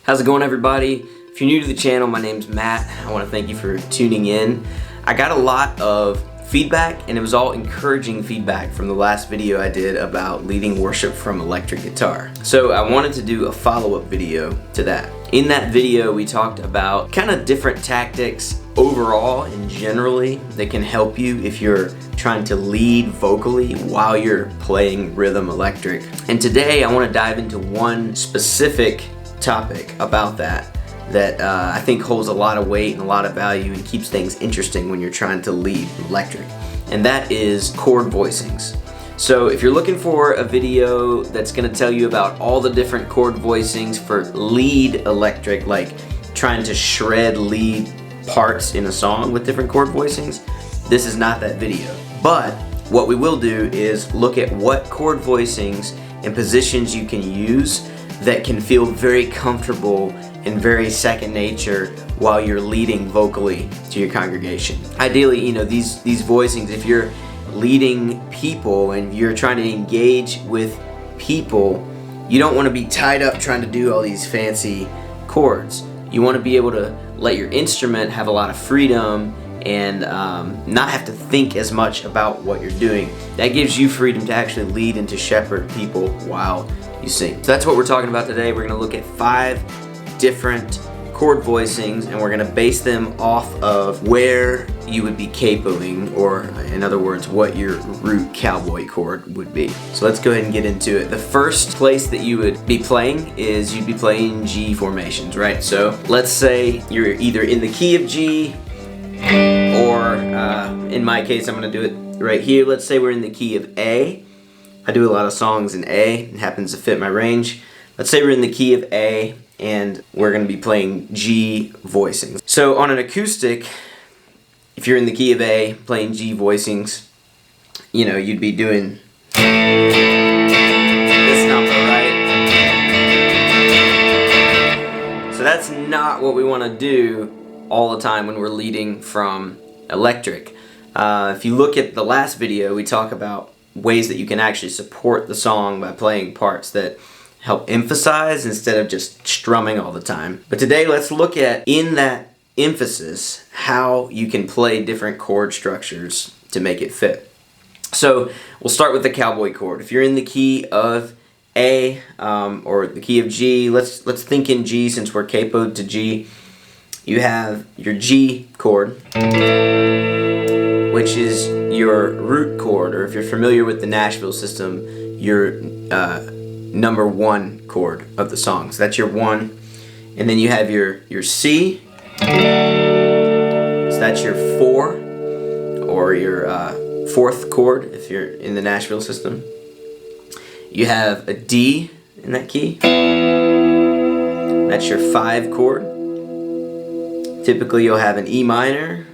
How's it going, everybody? If you're new to the channel, my name's Matt. I want to thank you for tuning in. I got a lot of feedback, and it was all encouraging feedback from the last video I did about leading worship from electric guitar. So I wanted to do a follow-up video to that. In that video, we talked about kind of different tactics overall and generally that can help you if you're trying to lead vocally while you're playing rhythm electric. And today I want to dive into one specific topic about that I think holds a lot of weight and a lot of value and keeps things interesting when you're trying to lead electric. And that is chord voicings. So if you're looking for a video that's going to tell you about all the different chord voicings for lead electric, like trying to shred lead parts in a song with different chord voicings, this is not that video. But what we will do is look at what chord voicings and positions you can use that can feel very comfortable and very second nature while you're leading vocally to your congregation. Ideally, these voicings, if you're leading people and you're trying to engage with people, you don't want to be tied up trying to do all these fancy chords. You want to be able to let your instrument have a lot of freedom and not have to think as much about what you're doing. That gives you freedom to actually lead and to shepherd people while you sing. So that's what we're talking about today. We're going to look at 5 different chord voicings, and we're going to base them off of where you would be capoing, or in other words, what your root cowboy chord would be. So let's go ahead and get into it. The first place that you would be playing is you'd be playing G formations, right? So let's say you're either in the key of G, or in my case, I'm going to do it right here. Let's say we're in the key of A. I do a lot of songs in A. It happens to fit my range. Let's say we're in the key of A, and we're going to be playing G voicings. So on an acoustic, if you're in the key of A playing G voicings, you'd be doing this number, right? So that's not what we want to do all the time when we're leading from electric. If you look at the last video, we talk about ways that you can actually support the song by playing parts that help emphasize instead of just strumming all the time. But today, let's look at, in that emphasis, how you can play different chord structures to make it fit. So we'll start with the cowboy chord. If you're in the key of A or the key of G, let's think in G since we're capoed to G. You have your G chord, which is your root chord, or if you're familiar with the Nashville system, your number 1 chord of the song. So that's your 1. And then you have your C, so that's your 4, or your 4th chord if you're in the Nashville system. You have a D in that key, that's your 5 chord. Typically you'll have an E minor,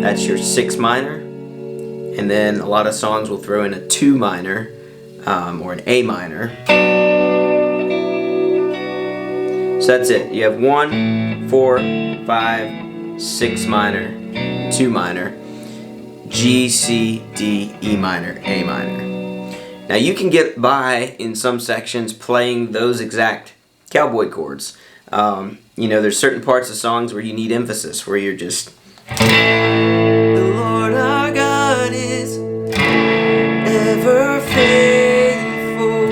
that's your 6 minor, and then a lot of songs will throw in a 2 minor or an A minor. So that's it. You have 1, 4, 5, 6 minor, 2 minor, G, C, D, E minor, A minor. Now you can get by in some sections playing those exact cowboy chords. There's certain parts of songs where you need emphasis, where you're just, the Lord our God is ever faithful,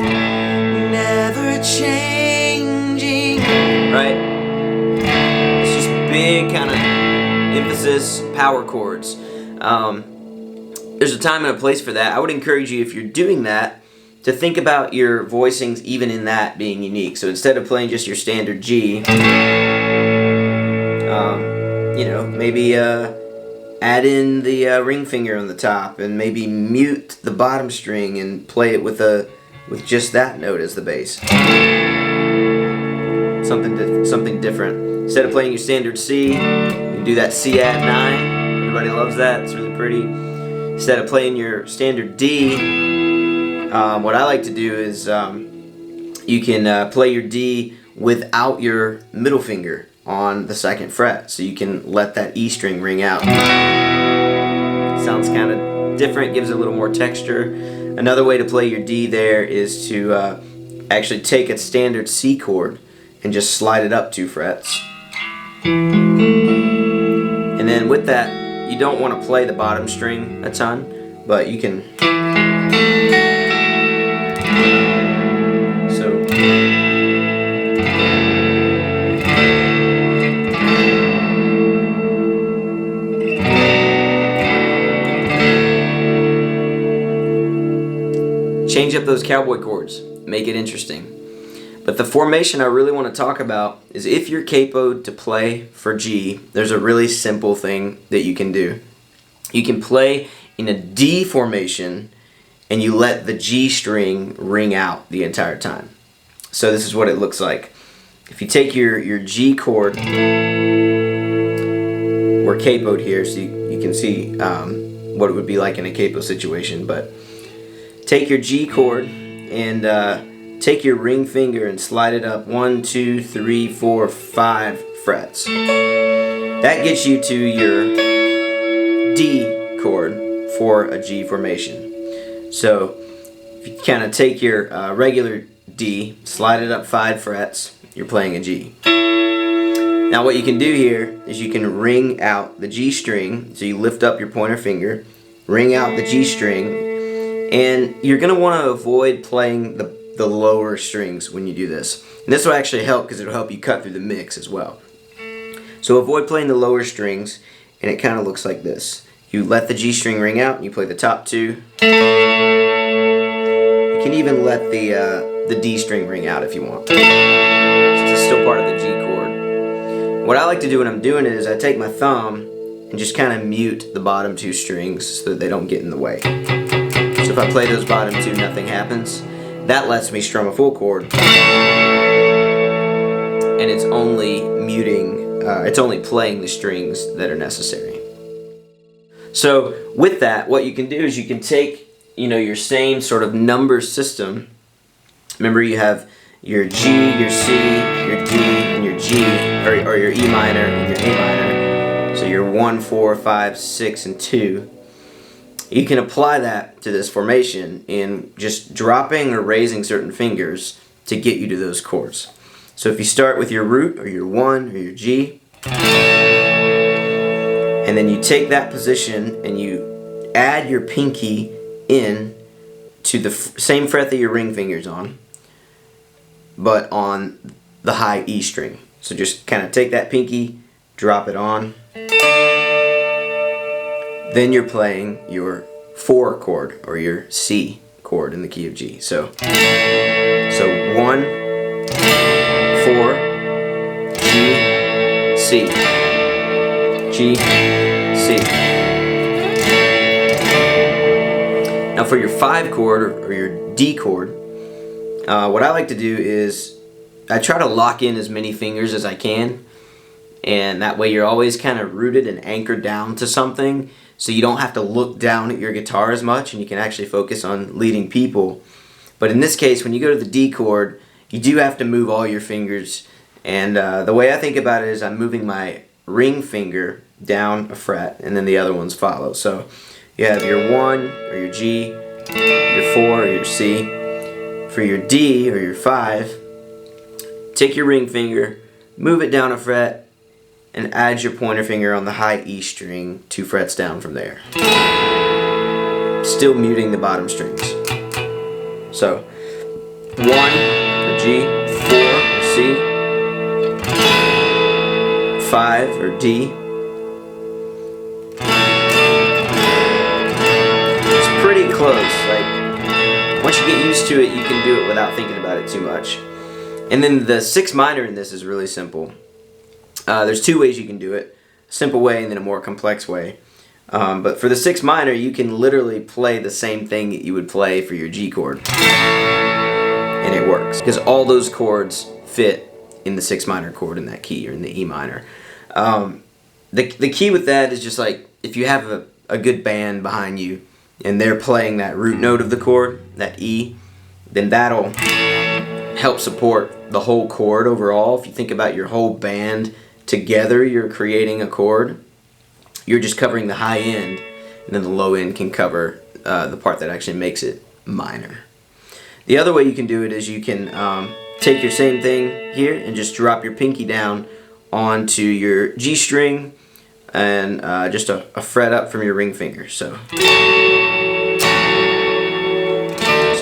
never changing, right? It's just big kind of emphasis power chords. There's a time and a place for that. I would encourage you, if you're doing that, to think about your voicings even in that being unique. So instead of playing just your standard G, maybe add in the ring finger on the top, and maybe mute the bottom string and play it with just that note as the bass. Something different. Instead of playing your standard C, you can do that C add 9. Everybody loves that. It's really pretty. Instead of playing your standard D, what I like to do is you can play your D without your middle finger on the 2nd fret, so you can let that E string ring out. Sounds kind of different, gives it a little more texture. Another way to play your D there is to actually take a standard C chord and just slide it up 2 frets. And then with that, you don't want to play the bottom string a ton, but you can. So. Change up those cowboy chords, make it interesting. But the formation I really want to talk about is if you're capoed to play for G, there's a really simple thing that you can do. You can play in a D formation and you let the G string ring out the entire time. So this is what it looks like. If you take your G chord, we're capoed here, so you can see what it would be like in a capo situation, but take your G chord and take your ring finger and slide it up 1, 2, 3, 4, 5 frets. That gets you to your D chord for a G formation. So if you kind of take your regular D, slide it up 5 frets, you're playing a G. Now what you can do here is you can ring out the G string. So you lift up your pointer finger, ring out the G string, and you're going to want to avoid playing the lower strings when you do this. And this will actually help because it'll help you cut through the mix as well. So avoid playing the lower strings, and it kind of looks like this. You let the G string ring out, and you play the top 2. You can even let the D string ring out if you want. It's still part of the G chord. What I like to do when I'm doing it is I take my thumb and just kind of mute the bottom 2 strings so that they don't get in the way. So if I play those bottom 2, nothing happens. That lets me strum a full chord, and it's only muting, it's only playing the strings that are necessary. So with that, what you can do is you can take, your same sort of number system. Remember, you have your G, your C, your D, and your G, or your E minor and your A minor. So your 1, 4, 5, 6, and 2. You can apply that to this formation in just dropping or raising certain fingers to get you to those chords. So if you start with your root or your 1 or your G, and then you take that position and you add your pinky in to the same fret that your ring finger's on, but on the high E string. So just kind of take that pinky, drop it on. Then you're playing your 4 chord or your C chord in the key of G. So 1, 4, G, C, G, C. Now for your 5 chord or your D chord, what I like to do is I try to lock in as many fingers as I can, and that way you're always kind of rooted and anchored down to something, so you don't have to look down at your guitar as much and you can actually focus on leading people. But in this case, when you go to the D chord, you do have to move all your fingers, and the way I think about it is I'm moving my ring finger down a fret and then the other ones follow. So you have your 1 or your G, your 4 or your C. For your D or your 5, take your ring finger, move it down a fret, and add your pointer finger on the high E string 2 frets down from there. Still muting the bottom strings. So 1 or G, 4 or C, 5 or D. It's pretty close. Like, once you get used to it, you can do it without thinking about it too much. And then the 6 minor in this is really simple. There's 2 ways you can do it. A simple way and then a more complex way. But for the 6 minor, you can literally play the same thing that you would play for your G chord. And it works. Because all those chords fit in the 6 minor chord in that key, or in the E minor. The key with that is just like, if you have a good band behind you, and they're playing that root note of the chord, that E, then that'll help support the whole chord overall. If you think about your whole band together, you're creating a chord. You're just covering the high end, and then the low end can cover the part that actually makes it minor. The other way you can do it is you can take your same thing here and just drop your pinky down onto your G string and just a fret up from your ring finger. So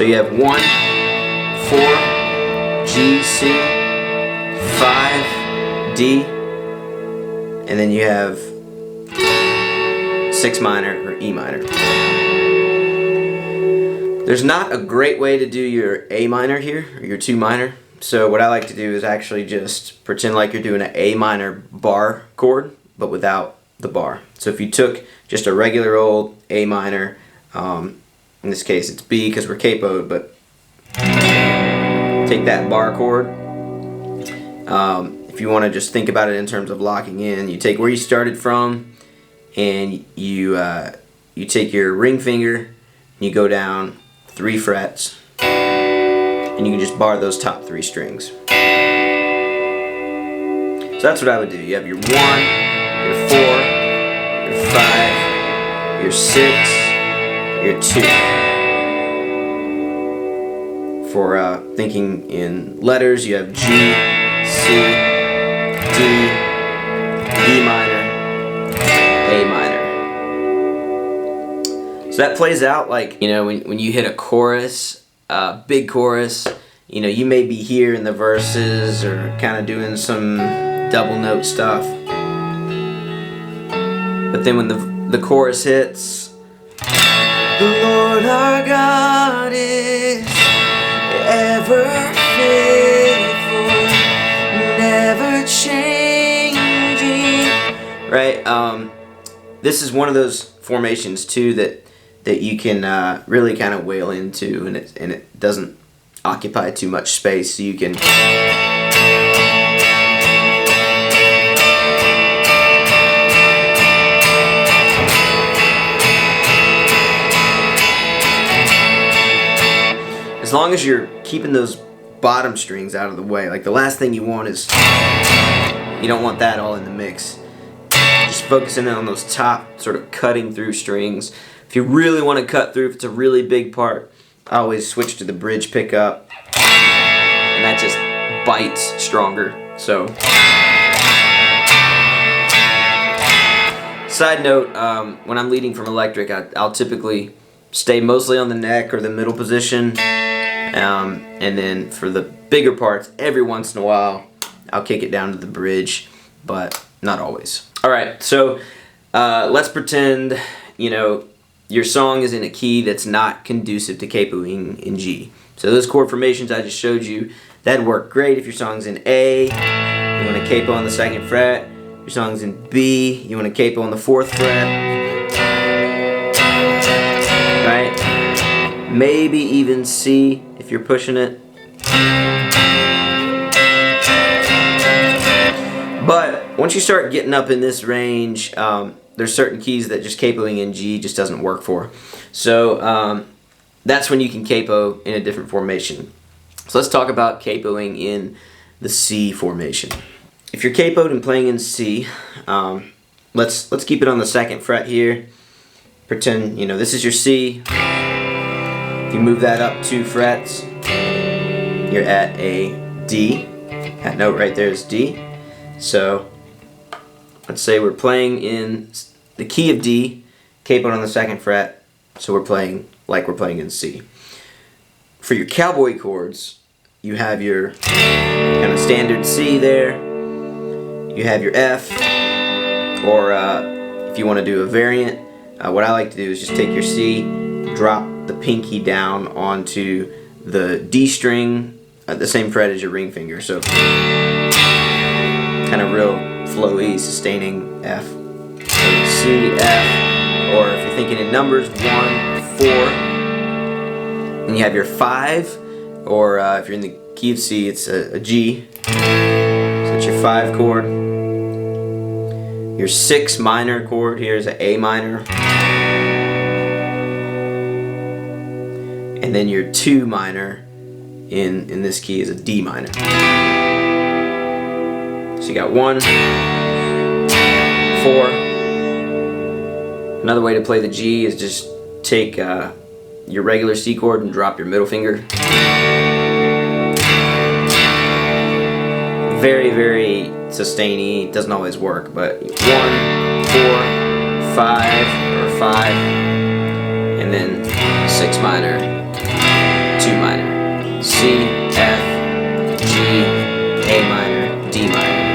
you have 1, 4, G, C, 5, D, and then you have 6 minor or E minor. There's not a great way to do your A minor here, or your 2 minor. So what I like to do is actually just pretend like you're doing an A minor bar chord, but without the bar. So if you took just a regular old A minor, in this case it's B because we're capoed, but take that bar chord. If you want to just think about it in terms of locking in, you take where you started from, and you take your ring finger and you go down 3 frets, and you can just bar those top 3 strings. So that's what I would do. You have your 1, your 4, your 5, your 6, your 2. For thinking in letters, you have G, C, D, E minor, A minor. So that plays out like, you know, when you hit a chorus, big chorus, you know, you may be here in the verses or kind of doing some double note stuff. But then when the chorus hits, the Lord our God is ever faithful, never changing. Right? This is one of those formations too that you can really kind of wail into, and it doesn't occupy too much space, so you can as long as you're keeping those bottom strings out of the way. Like the last thing you want is, you don't want that all in the mix. Just focusing on those top sort of cutting through strings. If you really want to cut through, if it's a really big part, I always switch to the bridge pickup, and that just bites stronger. So, side note, when I'm leading from electric, I'll typically stay mostly on the neck or the middle position, and then for the bigger parts, every once in a while, I'll kick it down to the bridge, but not always. Alright, so let's pretend, you know, your song is in a key that's not conducive to capoing in G. So those chord formations I just showed you, that'd work great if your song's in A, you want to capo on the 2nd fret. Your song's in B, you want to capo on the 4th fret. Right? Maybe even C if you're pushing it. But once you start getting up in this range, there's certain keys that just capoing in G just doesn't work for. So that's when you can capo in a different formation. So let's talk about capoing in the C formation. If you're capoed and playing in C, let's keep it on the 2nd fret here. Pretend, you know, this is your C. If you move that up 2 frets, you're at a D. That note right there is D. So let's say we're playing in the key of D, capoed on the 2nd fret, so we're playing like we're playing in C. For your cowboy chords, you have your kind of standard C there, you have your F, or if you want to do a variant, what I like to do is just take your C, drop the pinky down onto the D string at the same fret as your ring finger, so kind of real flowy, sustaining F. So C, F, or if you're thinking in numbers, 1, 4, and you have your 5, or if you're in the key of C, it's a G, so it's your 5 chord. Your 6 minor chord here is an A minor, and then your 2 minor in this key is a D minor. So you got 1, 4. Another way to play the G is just take your regular C chord and drop your middle finger. very, very sustainy. It doesn't always work, but 1, 4, 5, or 5, and then 6 minor, 2 minor, C, F, G, A minor, D minor.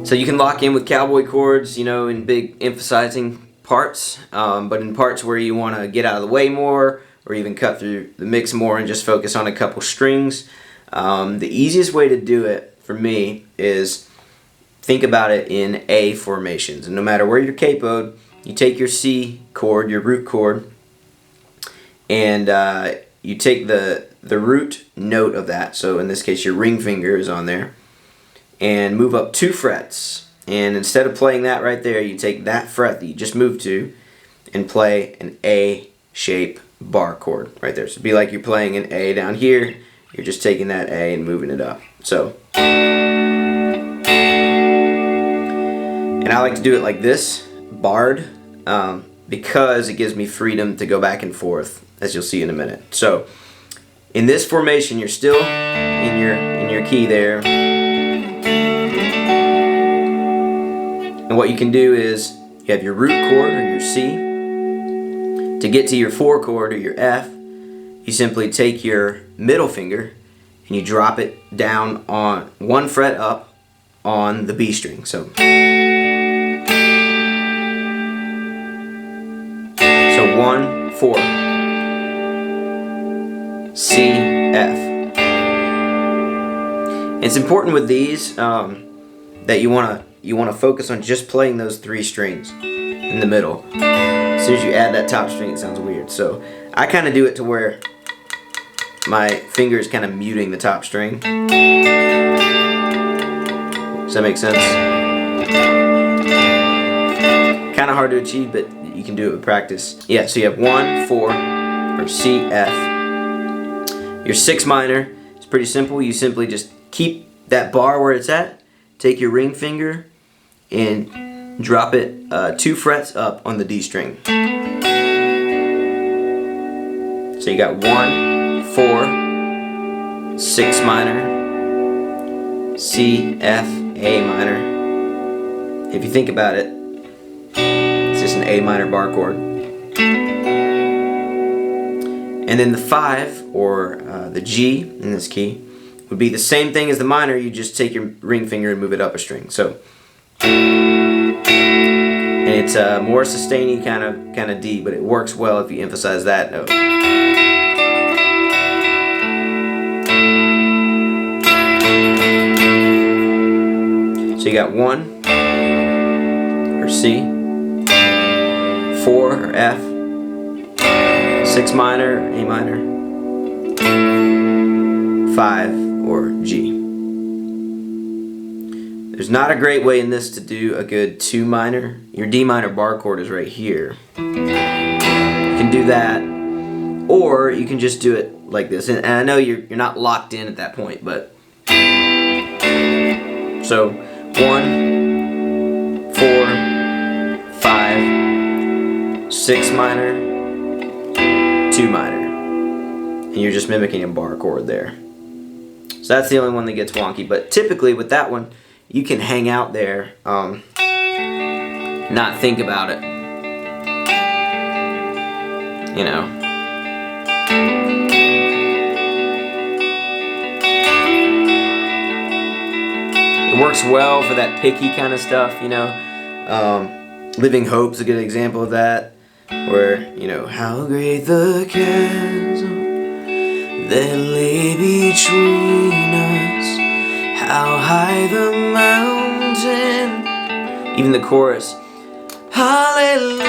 So you can lock in with cowboy chords, you know, in big emphasizing parts, but in parts where you want to get out of the way more, or even cut through the mix more and just focus on a couple strings, the easiest way to do it for me is think about it in A formations. And no matter where you're capoed, you take your C chord, your root chord, and you take the root note of that, so in this case your ring finger is on there, and move up 2 frets. And instead of playing that right there, you take that fret that you just moved to and play an A shape bar chord right there. So it'd be like you're playing an A down here, you're just taking that A and moving it up. So, and I like to do it like this, barred, because it gives me freedom to go back and forth, as you'll see in a minute. So in this formation, you're still in your key there, and what you can do is you have your root chord or your C. To get to your 4 chord or your F, you simply take your middle finger and you drop it down on 1 fret up on the B string. So 1, 4, C, F. It's important with these that you want to focus on just playing those 3 strings in the middle. As soon as you add that top string, it sounds weird. So I kind of do it to where my finger is kind of muting the top string. Does that make sense? Kind of hard to achieve, but you can do it with practice. Yeah, so you have 1, 4, or C, F. Your 6 minor is pretty simple. You simply just keep that bar where it's at, take your ring finger, and drop it 2 frets up on the D string. So you got 1, 4, 6 minor, C, F, A minor. If you think about it, it's just an A minor bar chord. And then the 5, or the G in this key, would be the same thing as the minor. You just take your ring finger and move it up a string. So, and it's a more sustainy kind of D, but it works well if you emphasize that note. So you got 1, or C, 4, or F, 6 minor, or A minor, 5, or G. There's not a great way in this to do a good 2 minor. Your D minor bar chord is right here. You can do that, or you can just do it like this. And I know you're not locked in at that point, but so 1, 4, 5, 6 minor, 2 minor, and you're just mimicking a bar chord there. So that's the only one that gets wonky, but typically with that one, you can hang out there, not think about it, you know. It works well for that picky kind of stuff, you know. Living Hope's a good example of that, where, you know, how great the chasm that lay between us, how high the mountain, even the chorus, hallelujah,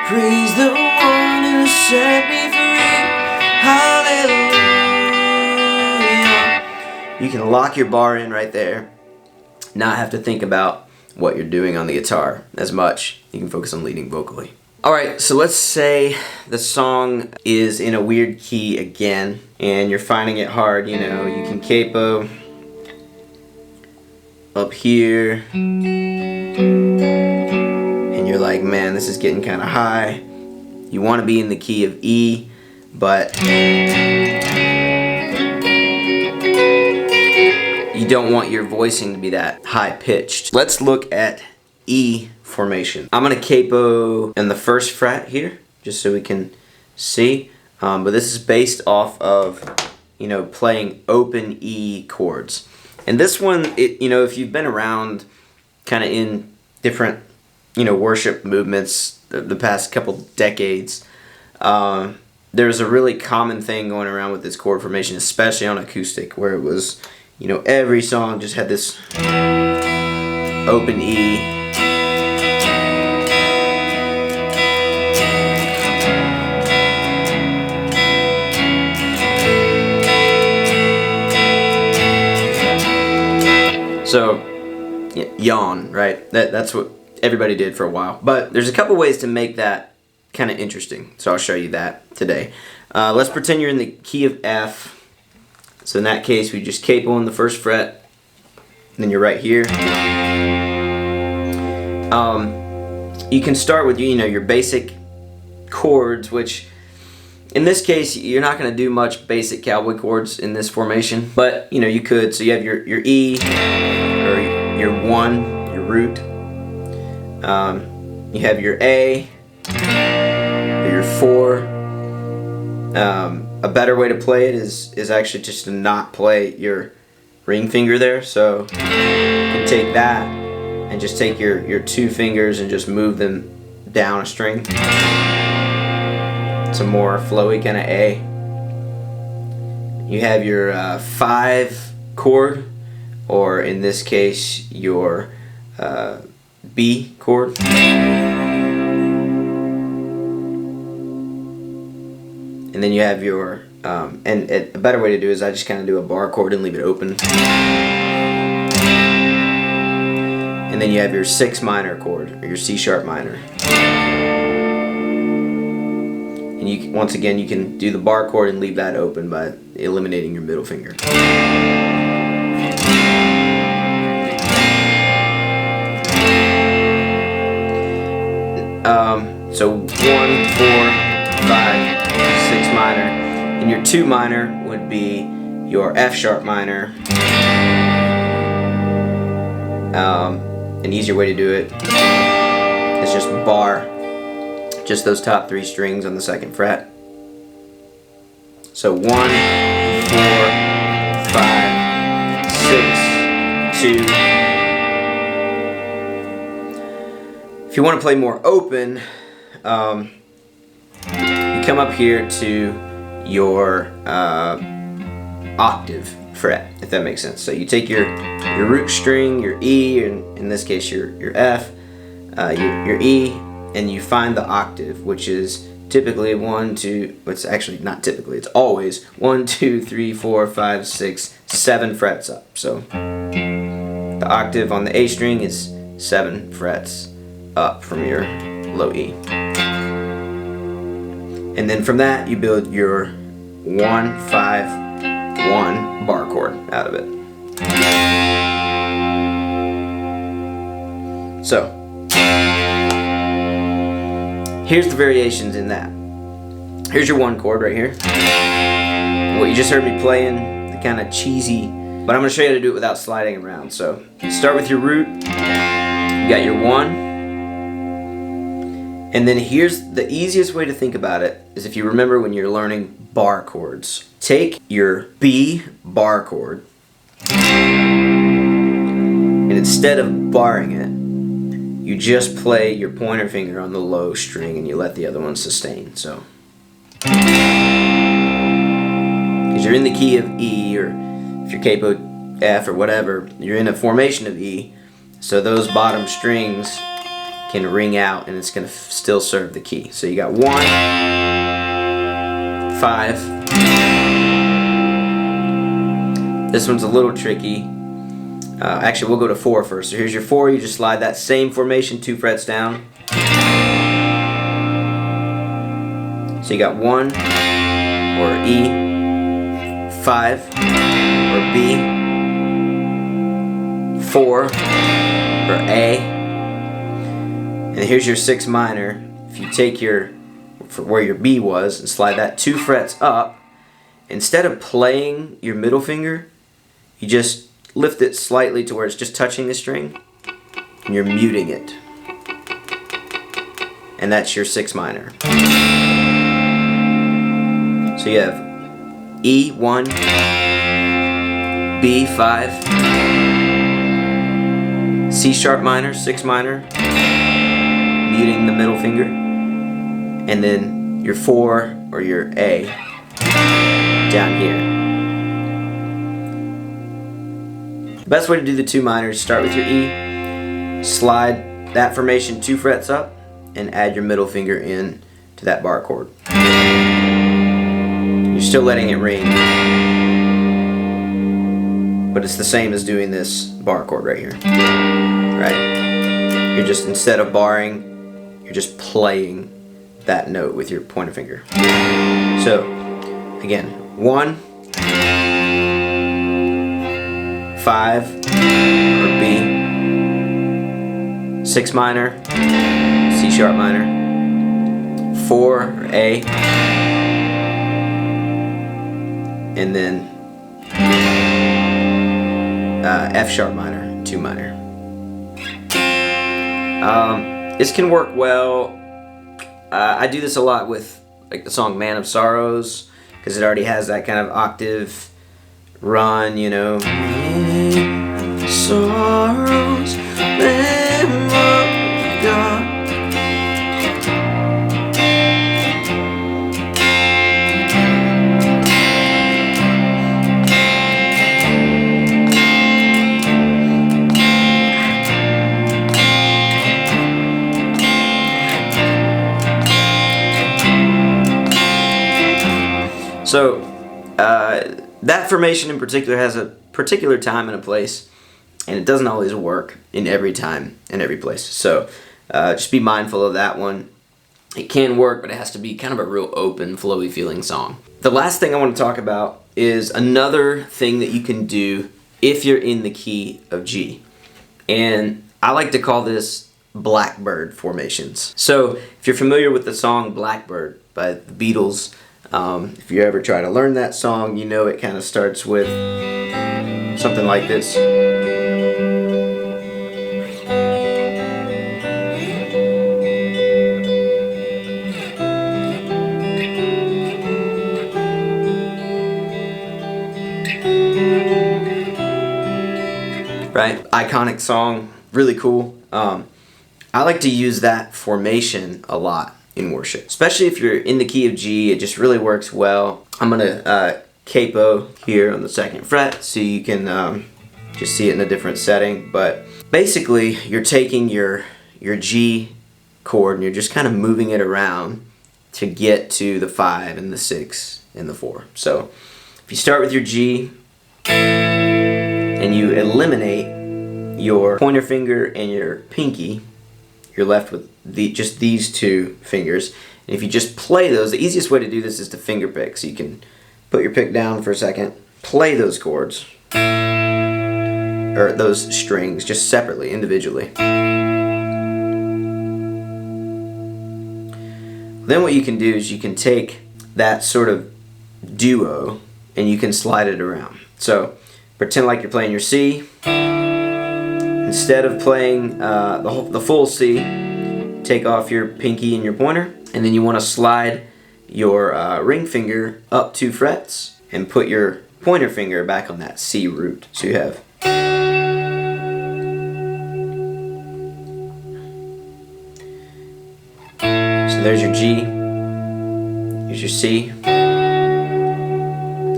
praise the one who set me free, hallelujah. You can lock your bar in right there, not have to think about what you're doing on the guitar as much. You can focus on leading vocally. Alright, so let's say the song is in a weird key again, and you're finding it hard, you know. You can capo up here, and you're like, man, this is getting kind of high. You want to be in the key of E, but you don't want your voicing to be that high pitched. Let's look at E formation. I'm gonna capo in the first fret here, just so we can see. But this is based off of, you know, playing open E chords. And this one, you know, if you've been around kind of in different, you know, worship movements the past couple decades, there's a really common thing going around with this chord formation, especially on acoustic, where it was, you know, every song just had this open E. So, yeah, yawn, right? That's what everybody did for a while. But there's a couple ways to make that kind of interesting. So I'll show you that today. Let's pretend you're in the key of F. So in that case, we just capo in the first fret. And then you're right here. You can start with, you know, your basic chords, which in this case, you're not going to do much basic cowboy chords in this formation, but you know, you could. So you have your E, or your 1, your root. You have your A, or your 4. A better way to play it is actually just to not play your ring finger there. So you can take that and just take your 2 fingers and just move them down a string. It's a more flowy kind of A. You have your 5 chord, or in this case your B chord. And then you have your, and a better way to do it is I just kind of do a bar chord and leave it open. And then you have your 6 minor chord, or your C sharp minor. And you, once again, you can do the bar chord and leave that open by eliminating your middle finger. So 1, 4, 5, 6 minor, and your 2 minor would be your F sharp minor. An easier way to do it is just bar, just those top 3 strings on the 2nd fret. So 1, 4, 5, 6, 2. If you want to play more open, you come up here to your octave fret, if that makes sense. So you take your root string, your E, and in this case your F, your E, and you find the octave, which is typically 1, 2, it's actually not typically, it's always 1, 2, 3, 4, 5, 6, 7 frets up. So the octave on the A string is 7 frets up from your low E. And then from that you build your 1, 5, 1 bar chord out of it. So here's the variations in that. Here's your 1 chord right here. What you just heard me playing, the kind of cheesy, but I'm going to show you how to do it without sliding around. So you start with your root, you got your 1, and then here's the easiest way to think about it is if you remember when you're learning bar chords. Take your B bar chord, and instead of barring it, you just play your pointer finger on the low string and you let the other one sustain. So, because you're in the key of E, or if you're capo F or whatever, you're in a formation of E, so those bottom strings can ring out and it's going to still serve the key. So you got 1, 5. This one's a little tricky. Actually, we'll go to 4 first. So here's your 4. You just slide that same formation 2 frets down. So you got 1 or E, 5 or B, 4 or A. And here's your 6 minor. If you take your, where your B was, and slide that 2 frets up, instead of playing your middle finger, you just lift it slightly to where it's just touching the string, and you're muting it. And that's your 6 minor. So you have E1, B5, C sharp minor, 6 minor, muting the middle finger, and then your 4 or your A down here. The best way to do the 2 minors, start with your E, slide that formation 2 frets up, and add your middle finger in to that bar chord. You're still letting it ring, but it's the same as doing this bar chord right here. Right? You're just, instead of barring, you're just playing that note with your pointer finger. So, again, 1, 5, or B, 6 minor, C sharp minor, 4 or A, and then F sharp minor, 2 minor. This can work well. I do this a lot with like the song Man of Sorrows, because it already has that kind of octave run, you know. Sorrows, Lamb of God. So that formation in particular has a particular time and a place, and it doesn't always work in every time and every place. So just be mindful of that one. It can work, but it has to be kind of a real open, flowy feeling song. The last thing I want to talk about is another thing that you can do if you're in the key of G. And I like to call this Blackbird formations. So if you're familiar with the song Blackbird by the Beatles, if you ever try to learn that song, you know it kind of starts with something like this. Right? Iconic song, really cool. I like to use that formation a lot in worship, especially if you're in the key of G. It just really works well. I'm gonna capo here on the 2nd fret so you can just see it in a different setting. But basically, you're taking your G chord and you're just kind of moving it around to get to the 5 and the 6 and the 4. So if you start with your G and you eliminate your pointer finger and your pinky, you're left with just these 2 fingers. And if you just play those, the easiest way to do this is to finger pick. So you can put your pick down for a second, play those chords, or those strings, just separately, individually. Then what you can do is you can take that sort of duo and you can slide it around. So pretend like you're playing your C. Instead of playing the full C, take off your pinky and your pointer, and then you want to slide your ring finger up 2 frets and put your pointer finger back on that C root. So you have. So there's your G, here's your C.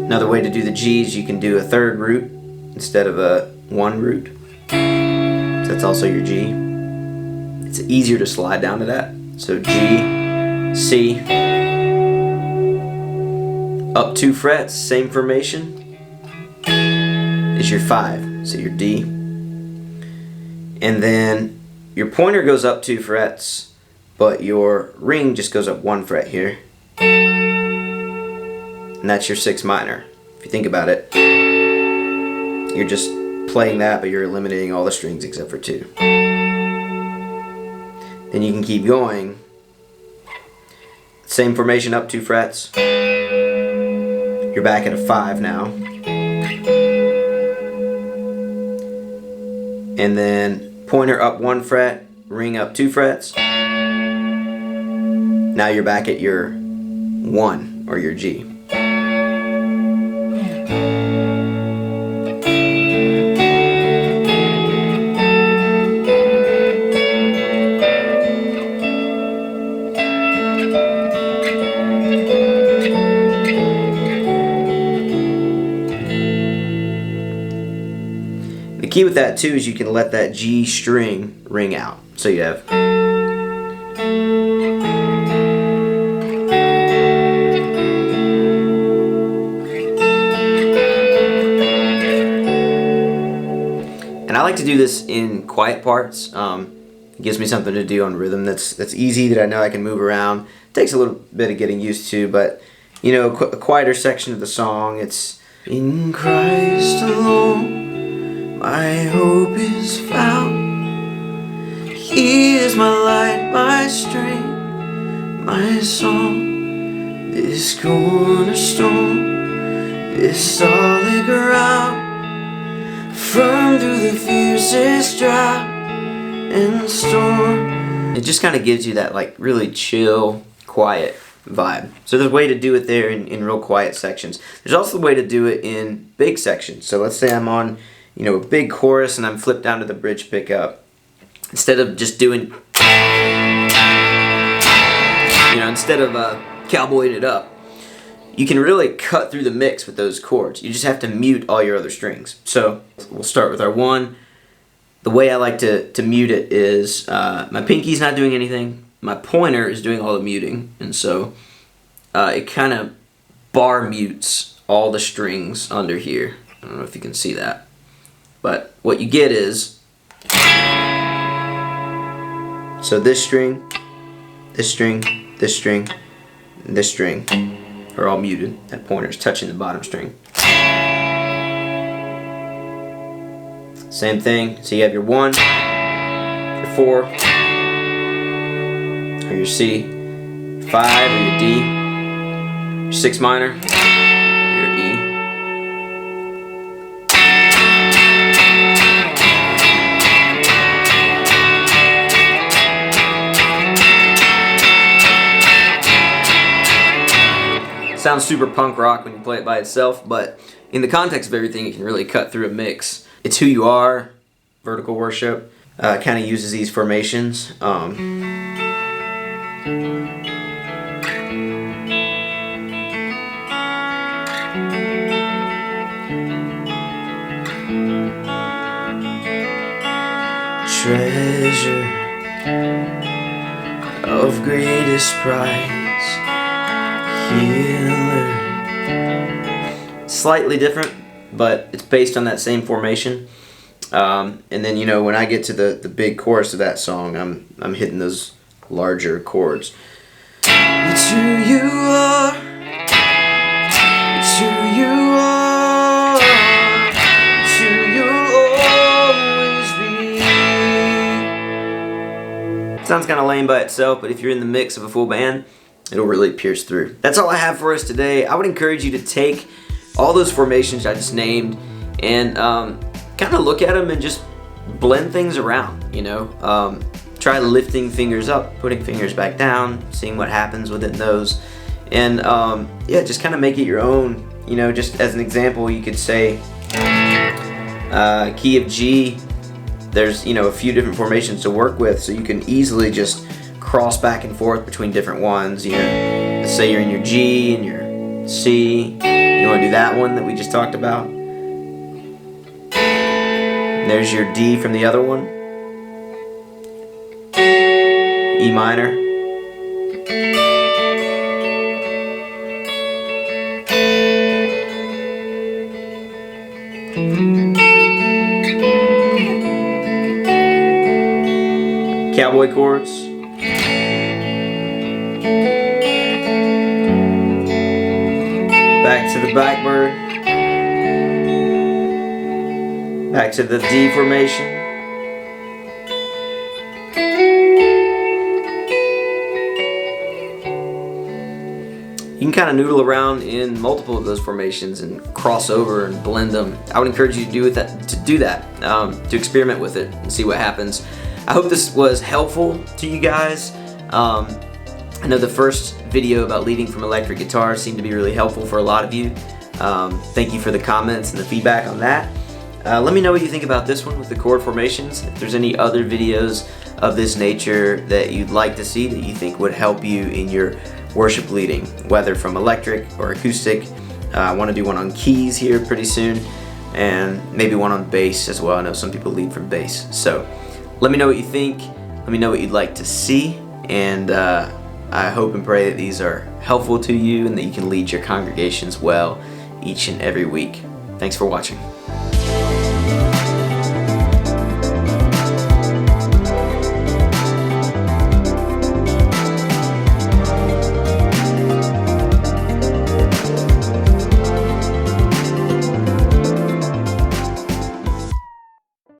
Another way to do the G's, you can do a 3rd root instead of a 1 root. That's also your G. It's easier to slide down to that. So G, C, up 2 frets, same formation, is your 5. So your D. And then your pointer goes up 2 frets, but your ring just goes up 1 fret here. And that's your 6 minor. If you think about it, you're just playing that, but you're eliminating all the strings except for 2. Then you can keep going. Same formation, up 2 frets. You're back at a 5 now. and then pointer up 1 fret, ring up 2 frets. Now you're back at your 1 or your G. The key with that too is you can let that G string ring out. So you have and I like to do this in quiet parts. It gives me something to do on rhythm that's easy, that I know I can move around. It takes a little bit of getting used to, but you know, a quieter section of the song, it's in Christ alone my hope is found. He is my light, my strength, my song, this cornerstone, this solid ground, firm through the fiercest drought and storm. It just kind of gives you that like really chill, quiet vibe. So there's a way to do it there in real quiet sections. There's also a way to do it in big sections. So let's say I'm on, you know, a big chorus and I'm flipped down to the bridge pickup. Instead of just doing, you know, instead of cowboying it up, you can really cut through the mix with those chords. You just have to mute all your other strings. So we'll start with our 1. The way I like to mute it is my pinky's not doing anything. My pointer is doing all the muting, and so it kind of bar mutes all the strings under here. I don't know if you can see that, but what you get is, so this string, this string, this string, and this string are all muted. That pointer is touching the bottom string. Same thing, so you have your 1, your 4, or your C, 5 or your D, your 6 minor, your E. Sounds super punk rock when you play it by itself, but in the context of everything, it can really cut through a mix. It's who you are. Vertical worship kind of uses these formations. Treasure of greatest price, healer. Slightly different, but it's based on that same formation. And then, you know, when I get to the big chorus of that song, I'm hitting those larger chords. It's who you are. It's who you are. It's who you'll always be. Sounds kind of lame by itself, but if you're in the mix of a full band, it'll really pierce through. That's all I have for us today. I would encourage you to take all those formations I just named and kind of look at them and just blend things around, you know. Try lifting fingers up, putting fingers back down, seeing what happens within those, and yeah, just kind of make it your own. You know, just as an example, you could say key of G. There's, you know, a few different formations to work with, so you can easily just cross back and forth between different ones. You know, let's say you're in your G and your C. You want to do that one that we just talked about. And there's your D from the other one. E minor. Cowboy chords. Back to the Blackbird. Back to the D formation. You can can kind of noodle around in multiple of those formations and cross over and blend them. I would encourage you to do that, to experiment with it and see what happens. I hope this was helpful to you guys. I know the first video about leading from electric guitar seemed to be really helpful for a lot of you. Thank you for the comments and the feedback on that. Let me know what you think about this one with the chord formations. If there's any other videos of this nature that you'd like to see that you think would help you in your worship leading, whether from electric or acoustic. I want to do one on keys here pretty soon, and maybe one on bass as well. I know some people lead from bass. So let me know what you think. Let me know what you'd like to see, and I hope and pray that these are helpful to you and that you can lead your congregations well each and every week. Thanks for watching.